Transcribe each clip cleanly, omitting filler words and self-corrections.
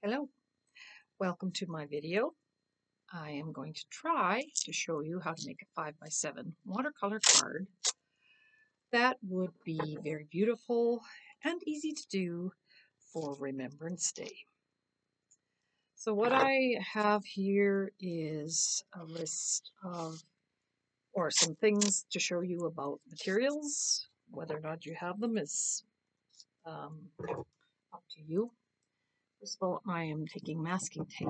Hello, welcome to my video. I am going to try to show you how to make a 5x7 watercolor card that would be very beautiful and easy to do for Remembrance Day. So what I have here is a list of, or some things to show you about materials. Whether or not you have them is up to you. First of all, I am taking masking tape.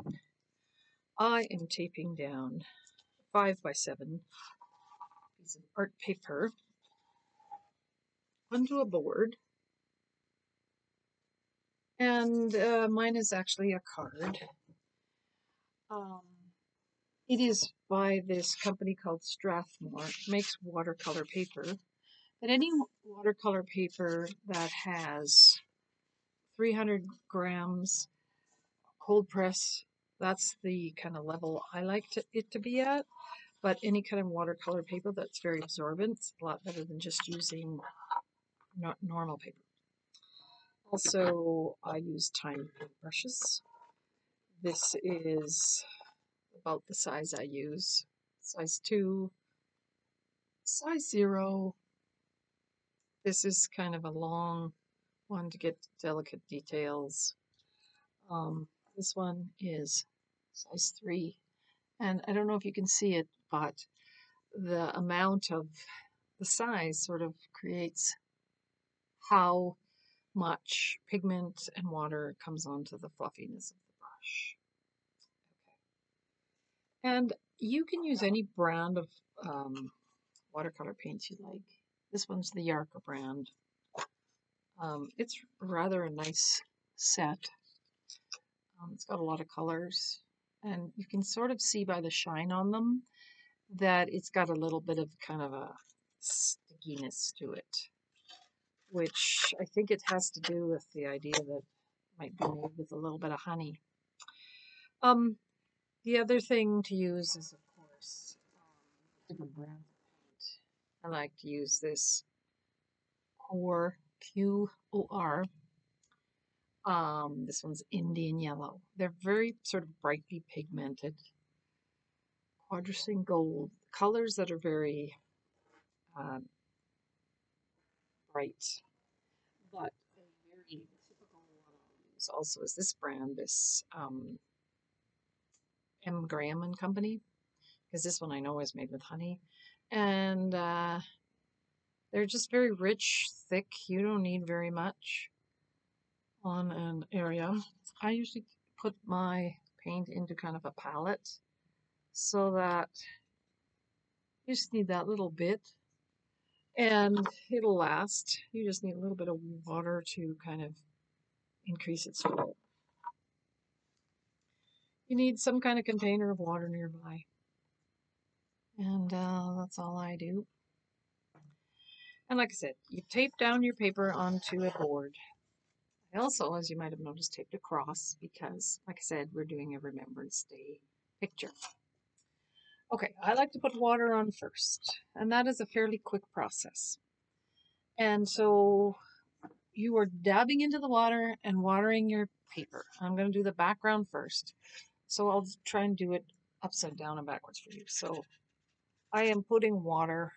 I am taping down 5x7 piece of art paper onto a board, and mine is actually a card. Um, it is by this company called Strathmore. It makes watercolor paper, but any watercolor paper that has 300 grams cold press, that's the kind of level I like it to be at. But any kind of watercolor paper that's very absorbent, it's a lot better than just using normal paper. Also, I use tiny brushes. This is about the size I use. Size 2, size 0. This is kind of a long one to get delicate details. This one is size 3. And I don't know if you can see it, but the amount of the size sort of creates how much pigment and water comes onto the fluffiness of the brush. And you can use any brand of watercolor paints you like. This one's the Yarka brand. It's rather a nice set. It's got a lot of colors, and you can sort of see by the shine on them that it's got a little bit of kind of a stickiness to it, which I think it has to do with the idea that it might be made with a little bit of honey. The other thing to use is, of course, different brands of paint. I like to use this Core, Q-O-R. This one's Indian yellow. They're very sort of brightly pigmented. Quadracine gold, colors that are very bright. But a very typical one I'll use also is this brand, this M. Graham and Company, because this one I know is made with honey. And they're just very rich, thick. You don't need very much on an area. I usually put my paint into kind of a palette so that you just need that little bit and it'll last. You just need a little bit of water to kind of increase its flow. You need some kind of container of water nearby. And that's all I do. And like I said, you tape down your paper onto a board. I also, as you might have noticed, taped across because, like I said, we're doing a Remembrance Day picture. Okay, I like to put water on first, and that is a fairly quick process. And so you are dabbing into the water and watering your paper. I'm going to do the background first, so I'll try and do it upside down and backwards for you. So I am putting water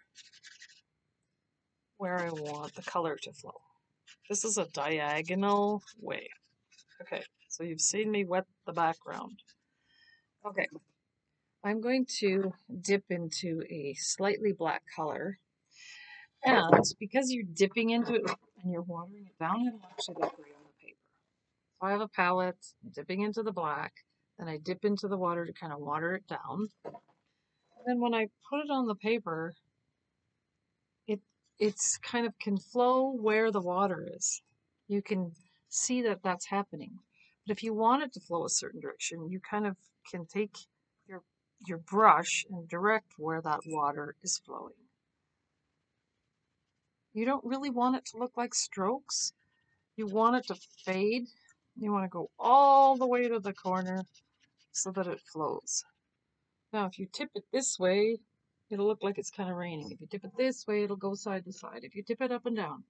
where I want the color to flow. This is a diagonal way. Okay, so you've seen me wet the background. Okay, I'm going to dip into a slightly black color. And because you're dipping into it and you're watering it down, it'll actually look great on the paper. So I have a palette, dipping into the black, then I dip into the water to kind of water it down. And then when I put it on the paper, it's kind of can flow where the water is. You can see that that's happening. But if you want it to flow a certain direction, you kind of can take your brush and direct where that water is flowing. You don't really want it to look like strokes. You want it to fade. You want to go all the way to the corner so that it flows. Now, if you tip it this way, it'll look like it's kind of raining. If you tip it this way, it'll go side to side. If you tip it up and down.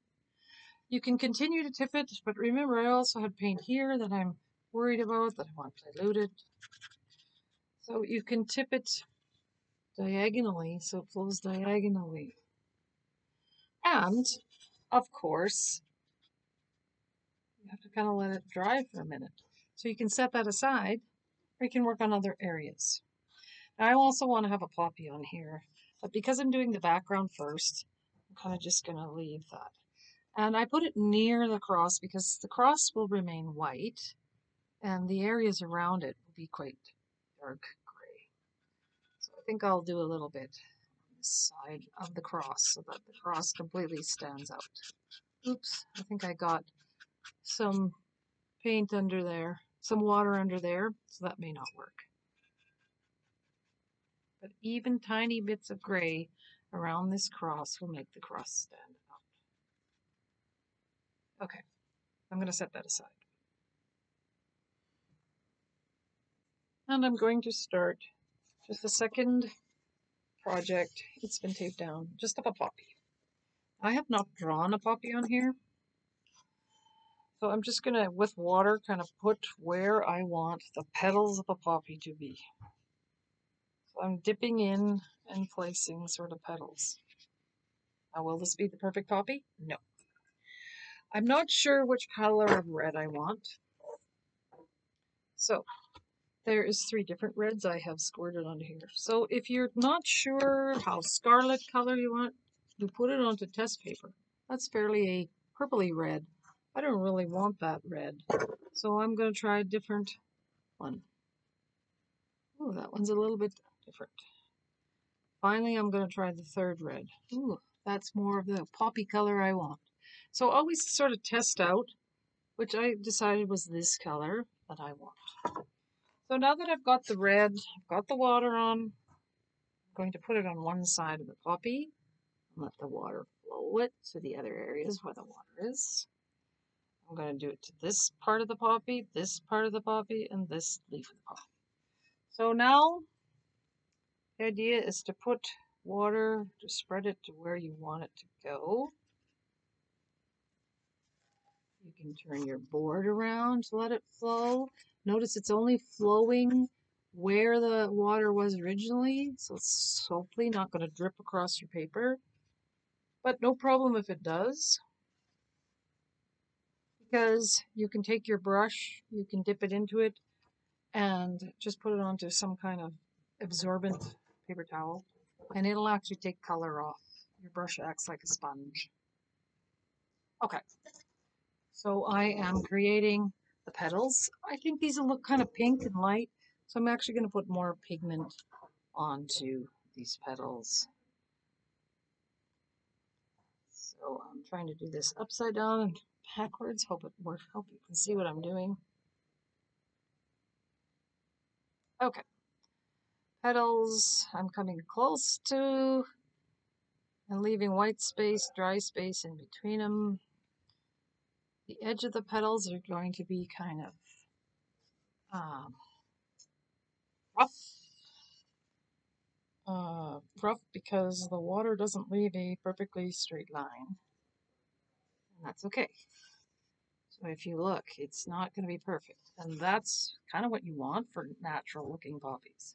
You can continue to tip it, but remember I also have paint here that I'm worried about, that I want diluted. So you can tip it diagonally so it flows diagonally. And, of course, you have to kind of let it dry for a minute. So you can set that aside, or you can work on other areas. Now, I also want to have a poppy on here, but because I'm doing the background first, I'm kind of just going to leave that. And I put it near the cross because the cross will remain white, and the areas around it will be quite dark gray. So I think I'll do a little bit on this side of the cross so that the cross completely stands out. Oops, I think I got some paint under there, some water under there, so that may not work. But even tiny bits of gray around this cross will make the cross stand out. Okay, I'm going to set that aside. And I'm going to start just a second project. It's been taped down, just of a poppy. I have not drawn a poppy on here. So I'm just going to, with water, kind of put where I want the petals of a poppy to be. So I'm dipping in and placing sort of petals. Now, will this be the perfect poppy? No. I'm not sure which color of red I want. So there is 3 different reds I have squirted onto here. So if you're not sure how scarlet color you want, you put it onto test paper. That's fairly a purpley red. I don't really want that red. So I'm going to try a different one. Oh, that one's a little bit different. Finally, I'm going to try the 3rd red. Ooh, that's more of the poppy color I want. So always sort of test out, which I decided was this color that I want. So now that I've got the red, I've got the water on, I'm going to put it on one side of the poppy and let the water flow it to the other areas where the water is. I'm going to do it to this part of the poppy, this part of the poppy, and this leaf of the poppy. So now the idea is to put water, to spread it to where you want it to go. You can turn your board around to let it flow. Notice it's only flowing where the water was originally, so it's hopefully not going to drip across your paper. But no problem if it does, because you can take your brush, you can dip it into it, and just put it onto some kind of absorbent paper towel, and it'll actually take color off. Your brush acts like a sponge. Okay, so I am creating the petals. I think these will look kind of pink and light, so I'm actually going to put more pigment onto these petals. So I'm trying to do this upside down and backwards. Hope it works. Hope you can see what I'm doing. Okay. Petals I'm coming close to and leaving white space, dry space in between them. The edge of the petals are going to be kind of rough because the water doesn't leave a perfectly straight line. And that's okay. So if you look, it's not going to be perfect. And that's kind of what you want for natural looking poppies.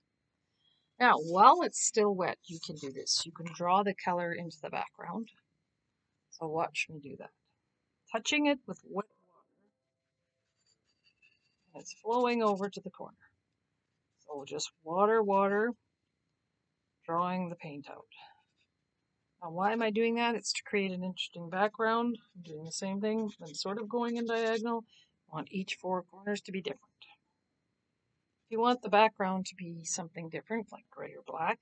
Now, while it's still wet, you can do this. You can draw the color into the background. So watch me do that. Touching it with wet water, and it's flowing over to the corner. So just water, drawing the paint out. Now, why am I doing that? It's to create an interesting background. I'm doing the same thing. I'm sort of going in diagonal. I want each 4 corners to be different. If you want the background to be something different, like gray or black,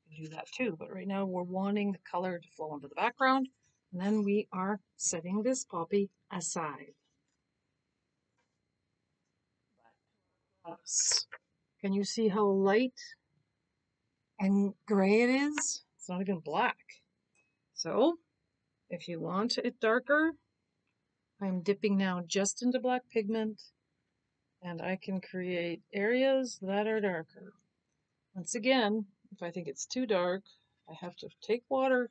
you can do that too. But right now we're wanting the color to flow into the background. And then we are setting this poppy aside. Can you see how light and gray it is? It's not even black. So if you want it darker, I'm dipping now just into black pigment, and I can create areas that are darker. Once again, if I think it's too dark, I have to take water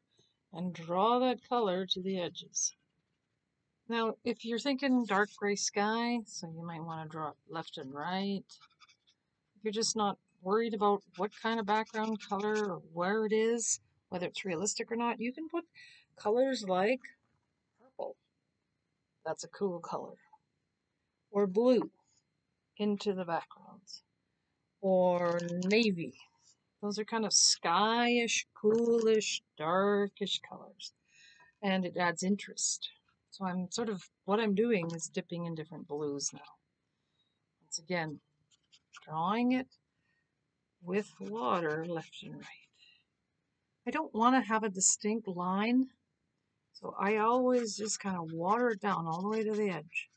and draw that color to the edges. Now, if you're thinking dark gray sky, so you might want to draw it left and right. If you're just not worried about what kind of background color or where it is, whether it's realistic or not, you can put colors like purple. That's a cool color. Or blue into the backgrounds. Or navy. Those are kind of skyish, coolish, darkish colors. And it adds interest. So I'm sort of, what I'm doing is dipping in different blues now. Once again, drawing it with water left and right. I don't want to have a distinct line, so I always just kind of water it down all the way to the edge.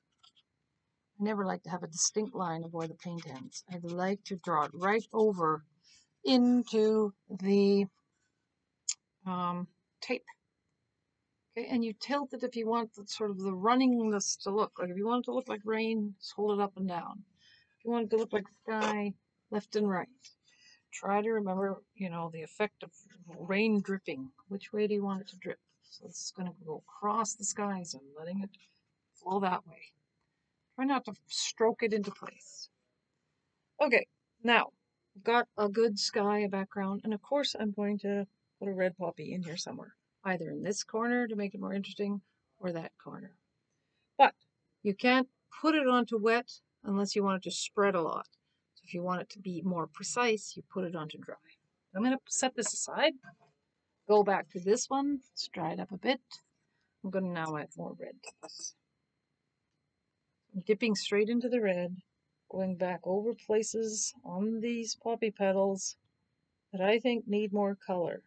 I never like to have a distinct line of where the paint ends. I like to draw it right over into the tape. Okay, and you tilt it if you want the, sort of the runningness to look. Like if you want it to look like rain, just hold it up and down. If you want it to look like sky, left and right. Try to remember, you know, the effect of rain dripping. Which way do you want it to drip? So it's going to go across the skies and letting it flow that way. Try not to stroke it into place. Okay, now I've got a good sky background, and of course I'm going to put a red poppy in here somewhere, either in this corner to make it more interesting or that corner. But you can't put it onto wet unless you want it to spread a lot. So if you want it to be more precise, you put it onto dry. I'm going to set this aside, go back to this one, let's dry it up a bit. I'm going to now add more red to this. I'm dipping straight into the red, going back over places on these poppy petals that I think need more color.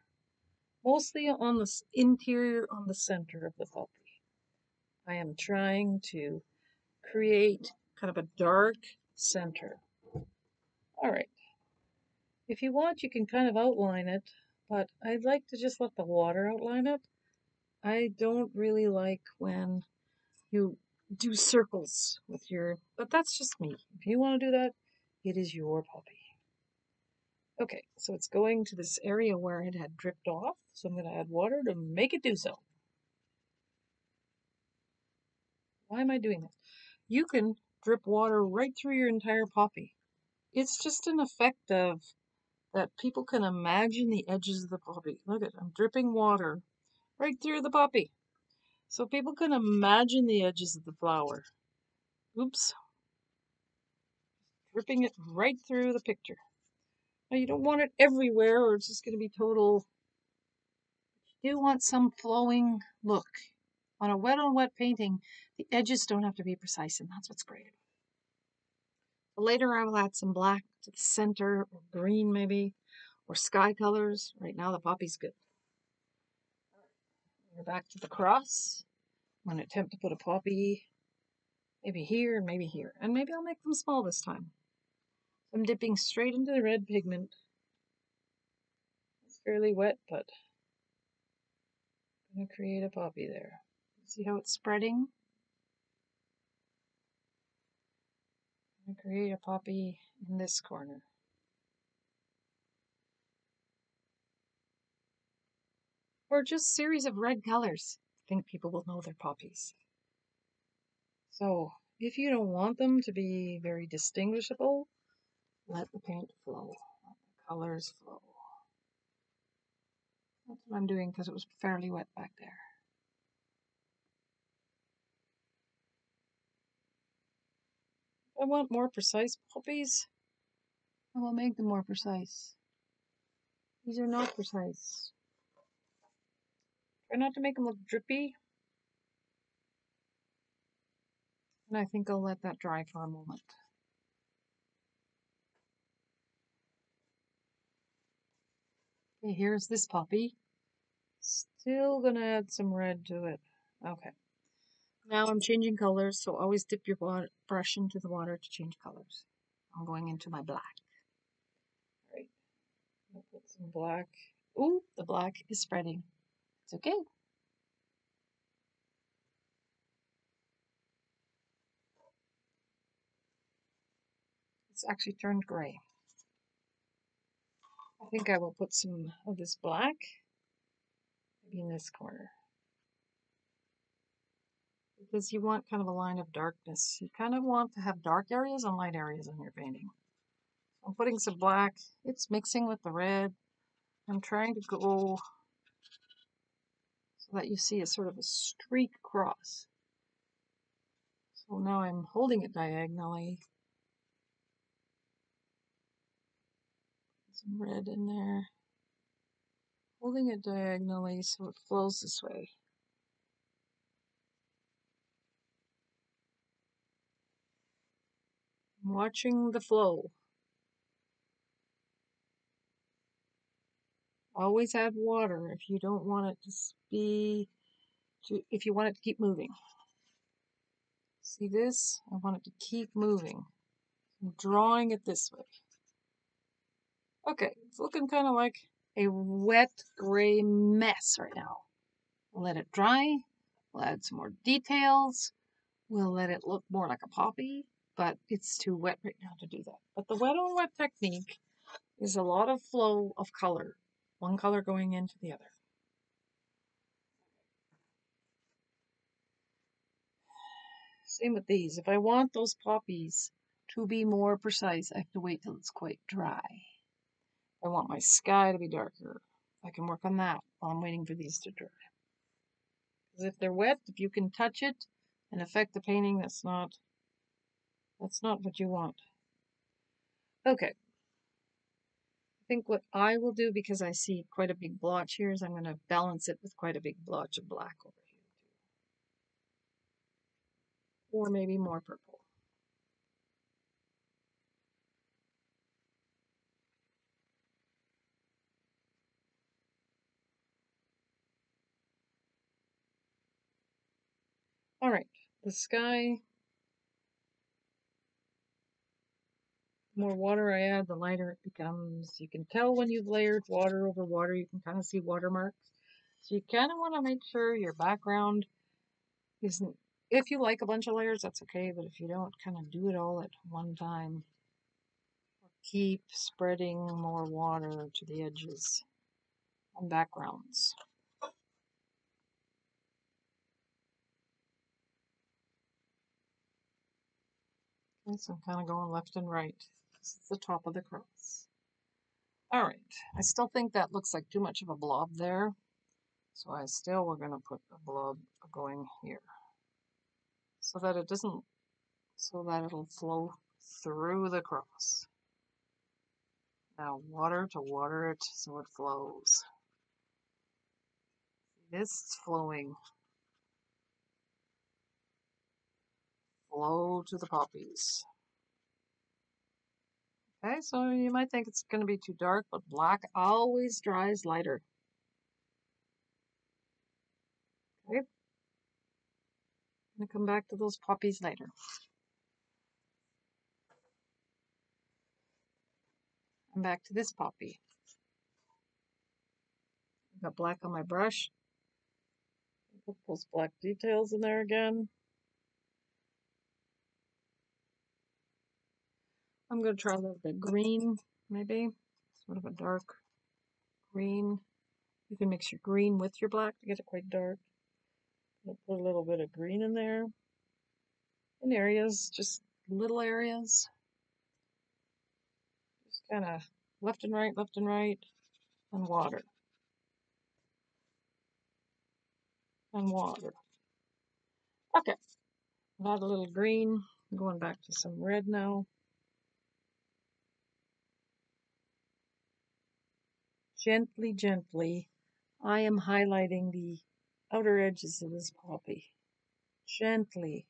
Mostly on the interior, on the center of the poppy. I am trying to create kind of a dark center. All right. If you want, you can kind of outline it, but I'd like to just let the water outline it. I don't really like when you do circles with your, but that's just me. If you want to do that, it is your poppy. Okay, so it's going to this area where it had dripped off, so I'm going to add water to make it do so. Why am I doing this? You can drip water right through your entire poppy. It's just an effect of that people can imagine the edges of the poppy. Look at it, I'm dripping water right through the poppy. So people can imagine the edges of the flower. Oops. Dripping it right through the picture. Now you don't want it everywhere or it's just going to be total. You do want some flowing look. On a wet on wet painting, the edges don't have to be precise, and that's what's great. Later I will add some black to the center, or green maybe, or sky colors. Right now the poppy's good. We're back to the cross. I'm going to attempt to put a poppy maybe here and maybe here. And maybe I'll make them small this time. I'm dipping straight into the red pigment. It's fairly wet, but I'm going to create a poppy there. See how it's spreading? I'm going to create a poppy in this corner. Or just a series of red colors. I think people will know they're poppies. So, if you don't want them to be very distinguishable, let the paint flow. Let the colors flow. That's what I'm doing because it was fairly wet back there. If I want more precise poppies, I will make them more precise. These are not precise. Try not to make them look drippy. And I think I'll let that dry for a moment. Okay, here's this poppy. Still gonna add some red to it. Okay. Now I'm changing colors, so always dip your brush into the water to change colors. I'm going into my black. All right. I'll put some black. Ooh, the black is spreading. It's okay. It's actually turned gray. I think I will put some of this black maybe in this corner. because you want kind of a line of darkness. You kind of want to have dark areas and light areas in your painting. I'm putting some black. It's mixing with the red. I'm trying to go so that you see a sort of a streak across. So now I'm holding it diagonally. Some red in there. Holding it diagonally so it flows this way. I'm watching the flow. Always add water if you don't want it if you want it to keep moving. See this? I want it to keep moving. I'm drawing it this way. Okay, it's looking kind of like a wet gray mess right now. We'll let it dry. We'll add some more details. We'll let it look more like a poppy, but it's too wet right now to do that. But the wet on wet technique is a lot of flow of color, one color going into the other. Same with these. If I want those poppies to be more precise, I have to wait till it's quite dry. I want my sky to be darker. I can work on that while I'm waiting for these to dry. Because if they're wet, if you can touch it and affect the painting, that's not what you want. Okay. I think what I will do, because I see quite a big blotch here, is I'm going to balance it with quite a big blotch of black over here. Or maybe more purple. All right, the sky. The more water I add, the lighter it becomes. You can tell when you've layered water over water. You can kind of see watermarks. So you kind of want to make sure your background isn't, if you like a bunch of layers, that's okay. But if you don't, kind of do it all at one time. Keep spreading more water to the edges and backgrounds. Okay, so I'm kind of going left and right. This is the top of the cross. All right, I still think that looks like too much of a blob there. So we're going to put a blob going here. So that it'll flow through the cross. Now water to water it so it flows. This is flowing. Flow to the poppies. Okay, so you might think it's going to be too dark, but black always dries lighter. Okay, I'm going to come back to those poppies later. I'm back to this poppy. I've got black on my brush. Put those black details in there again. I'm going to try a little bit green, maybe. Sort of a dark green. You can mix your green with your black to get it quite dark. I'll put a little bit of green in there. In areas, just little areas. Just kind of left and right, and water. And water. Okay, add a little green. I'm going back to some red now. Gently, gently, I am highlighting the outer edges of this poppy. Gently.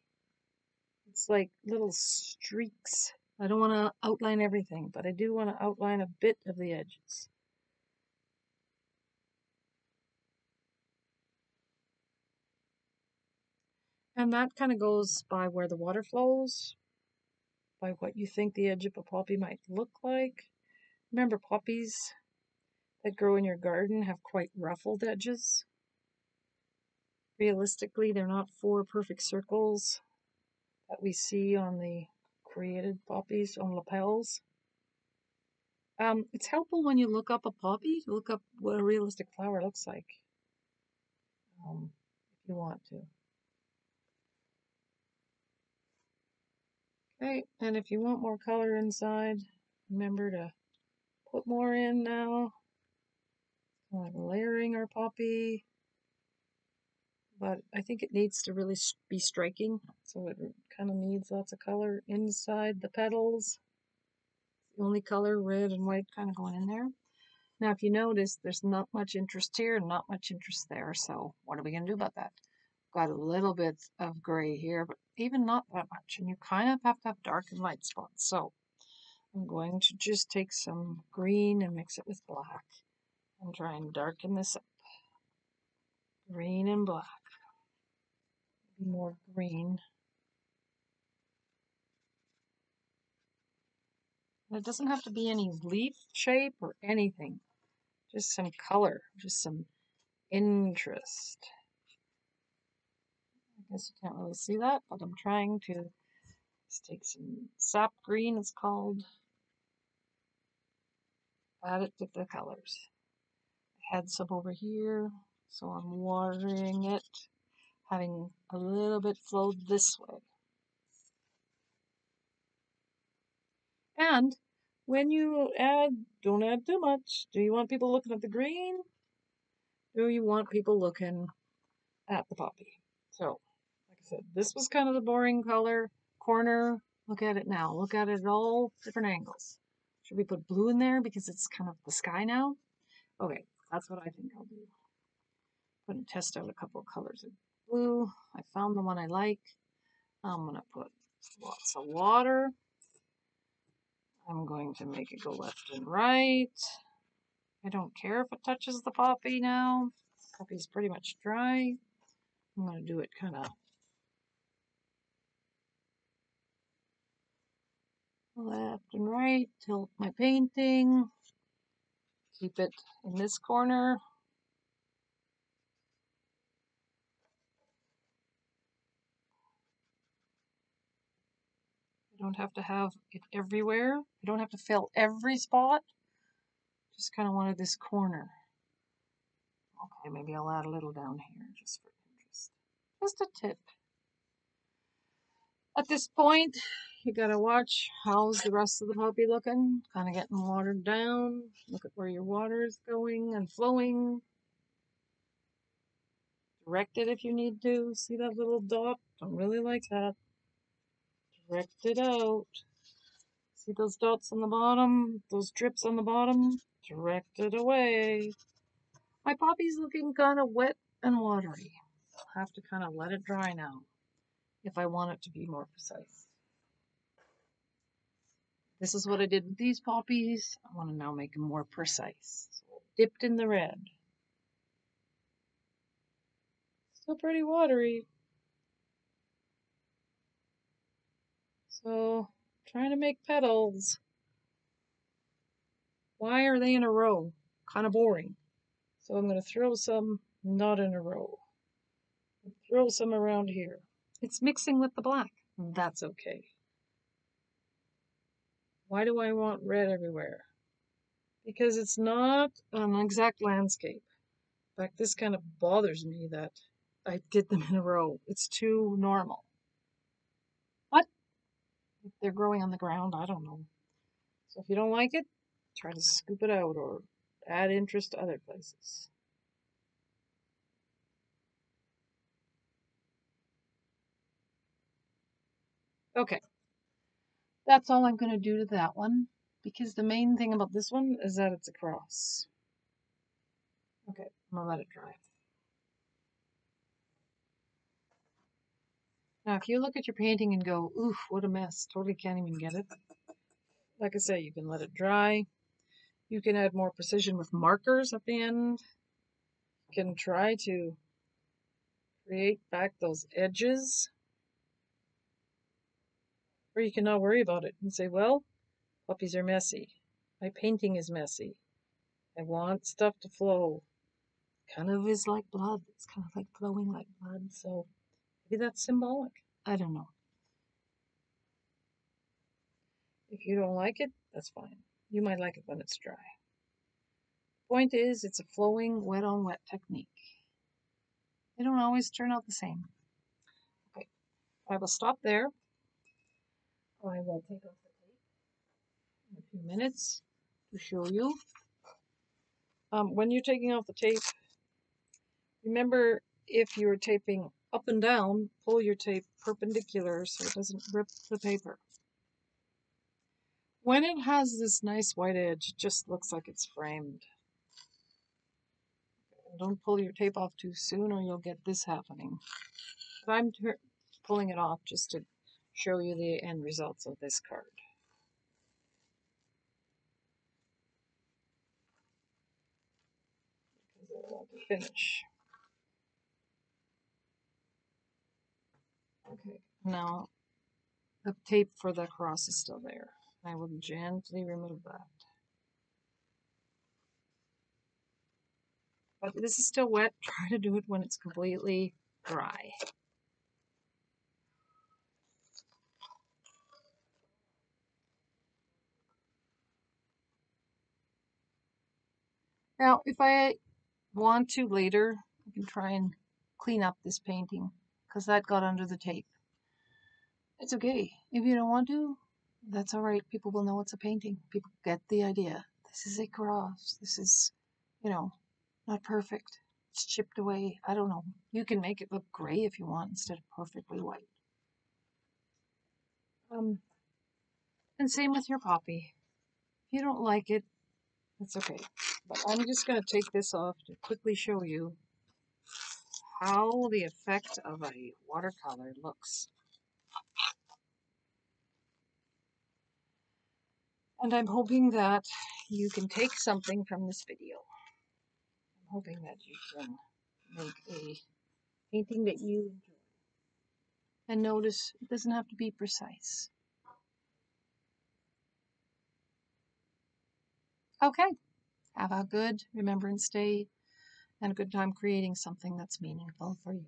It's like little streaks. I don't want to outline everything, but I do want to outline a bit of the edges. And that kind of goes by where the water flows, by what you think the edge of a poppy might look like. Remember, poppies that grow in your garden have quite ruffled edges. Realistically, they're not 4 perfect circles that we see on the created poppies on lapels. It's helpful when you look up a poppy to look up what a realistic flower looks like, if you want to. Okay, and if you want more color inside, remember to put more in now. Like layering our poppy. But I think it needs to really be striking, so it kind of needs lots of color inside the petals. The only color, red and white, kind of going in there. Now, if you notice, there's not much interest here and not much interest there, so what are we going to do about that? Got a little bit of gray here, but even not that much, and you kind of have to have dark and light spots. So I'm going to just take some green and mix it with black and try and darken this up. Green and black. More green. And it doesn't have to be any leaf shape or anything. Just some color, just some interest. I guess you can't really see that, but I'm trying to just take some sap green, it's called. Add it to the colors. I had some over here, so I'm watering it, having a little bit flowed this way. And when you add, don't add too much. Do you want people looking at the green? Do you want people looking at the poppy? So, like I said, this was kind of the boring color corner. Look at it now. Look at it at all different angles. Should we put blue in there because it's kind of the sky now? Okay, that's what I think I'll do. I'm going to test out a couple of colors of blue. I found the one I like. I'm going to put lots of water. I'm going to make it go left and right. I don't care if it touches the poppy now. The poppy's pretty much dry. I'm going to do it kind of left and right. Tilt my painting. Keep it in this corner. You don't have to have it everywhere. You don't have to fill every spot. Just kind of wanted this corner. Okay, maybe I'll add a little down here just for interest. Just a tip. At this point, you gotta watch how's the rest of the poppy looking. Kind of getting watered down. Look at where your water is going and flowing. Direct it if you need to. See that little dot? Don't really like that. Direct it out. See those dots on the bottom? Those drips on the bottom? Direct it away. My poppy's looking kind of wet and watery. I'll have to kind of let it dry now if I want it to be more precise. This is what I did with these poppies. I want to now make them more precise. So dipped in the red. Still pretty watery. So trying to make petals. Why are they in a row? Kind of boring. So I'm going to throw some not in a row. Throw some around here. It's mixing with the black. That's okay. Why do I want red everywhere? Because it's not an exact landscape. In fact, this kind of bothers me that I did them in a row. It's too normal. But if they're growing on the ground, I don't know. So if you don't like it, try to scoop it out or add interest to other places. Okay, that's all I'm going to do to that one, because the main thing about this one is that it's a cross. Okay, I'm going to let it dry. Now, if you look at your painting and go, oof, what a mess, totally can't even get it. Like I say, you can let it dry. You can add more precision with markers at the end. You can try to create back those edges. Or you can not worry about it and say, well, poppies are messy. My painting is messy. I want stuff to flow. Kind of is like blood. It's kind of like flowing like blood. So maybe that's symbolic. I don't know. If you don't like it, that's fine. You might like it when it's dry. Point is, it's a flowing wet on wet technique. They don't always turn out the same. Okay, I will stop there. I will take off the tape in a few minutes to show you. When you're taking off the tape, remember if you're taping up and down, pull your tape perpendicular so it doesn't rip the paper. When it has this nice white edge, it just looks like it's framed. Don't pull your tape off too soon or you'll get this happening. But I'm pulling it off just to show you the end results of this card. Because I want to finish. Okay, now the tape for the cross is still there. I will gently remove that. But this is still wet. Try to do it when it's completely dry. Now, if I want to later, I can try and clean up this painting because that got under the tape. It's okay. If you don't want to, that's all right. People will know it's a painting. People get the idea. This is a cross. This is, not perfect. It's chipped away. I don't know. You can make it look gray if you want instead of perfectly white. And same with your poppy. If you don't like it, that's okay. But I'm just going to take this off to quickly show you how the effect of a watercolor looks. And I'm hoping that you can take something from this video. I'm hoping that you can make a painting that you enjoy. And notice, it doesn't have to be precise. Okay, have a good Remembrance Day and a good time creating something that's meaningful for you.